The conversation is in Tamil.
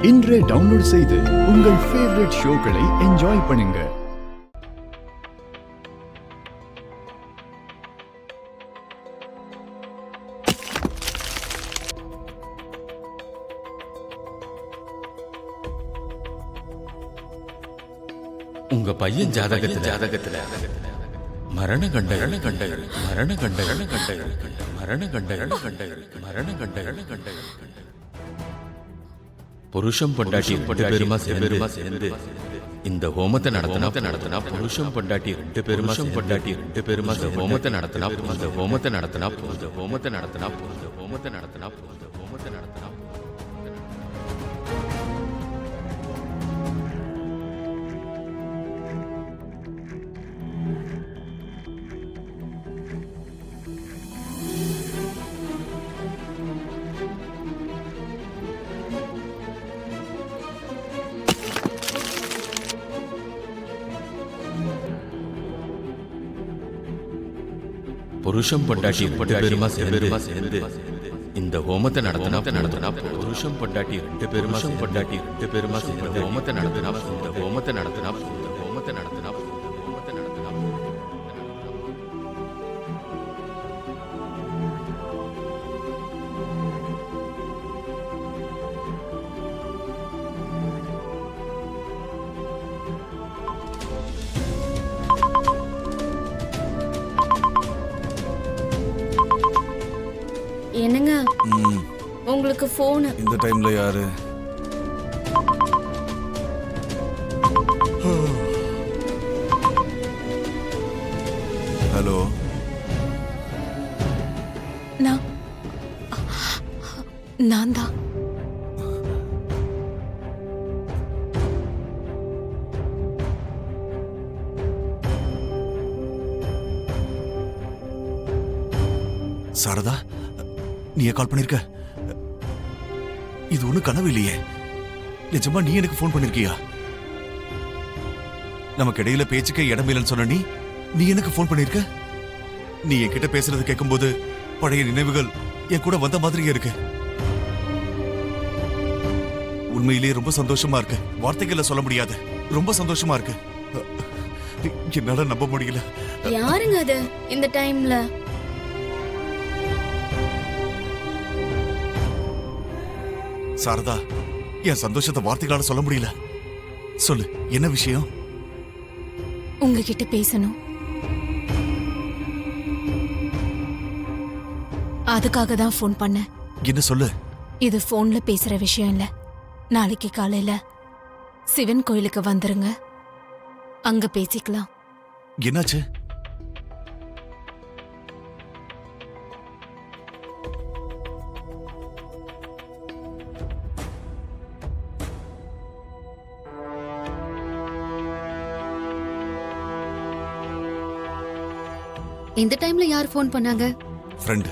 இன்றே டவுன்லோட் செய்து உங்கள் ஃபேவரட் ஷோக்களை என்ஜாய் பண்ணுங்க. உங்க பையன் ஜாதகத்துல மரண கண்டகள் புருஷம் பொண்டாட்டி பெருமா சேர்ந்து இந்த ஹோமத்தை நடத்தினா புருஷம் பொண்டாட்டி ரெண்டு பேருமா ஹோமத்தை நடத்தினா புருஷம் பொண்டாட்டி பெருமா சேர்ந்து இந்த ஹோமத்தை நடத்தினா புருஷம் பொண்டாட்டி ரெண்டு பேருமா ஹோமத்தை நடத்தினா என்னங்க உங்களுக்கு போன் இந்த டைம்ல யாரு? ஹலோ, நான் தான். சாரதா, நீ கால் பண்ணிருக்க? இது ஒண்ணு கனவு இல்லையே, நிஜமா நீ எனக்கு போன் பண்ணிருக்கியா? நமக்கு இடையில பேச்சுக்க இடமில்லைன்னு சொன்ன நீ எனக்கு போன் பண்ணிருக்க? நீ என்கிட்ட பேசுறது கேட்கும்போது பழைய நினைவுகள் என் கூட வந்த மாதிரியே இருக்கு. உண்மையிலேயே ரொம்ப சந்தோஷமா இருக்கு, வார்த்தைகள்ல சொல்ல முடியாது. ரொம்ப சந்தோஷமா இருக்கு, என்னால நம்ப முடியல. யாருங்க அது இந்த டைம்ல? சாரதா, என் சந்தோஷத்தை வார்த்தைகளால சொல்ல முடியல. சொல்லு, என்ன விஷயம்? உங்ககிட்ட பேசணும். அதுக்காக தான் ஃபோன் பண்ணேன். என்ன சொல்லு? இது ஃபோன்ல பேசுற விஷயம் இல்ல. நாளைக்கு காலையில சிவன் கோயிலுக்கு வந்துருங்க, அங்க பேசிக்கலாம். என்னாச்சு? இந்த டைம்ல யார் ஃபோன் பண்ணாங்க? ஃப்ரெண்ட்.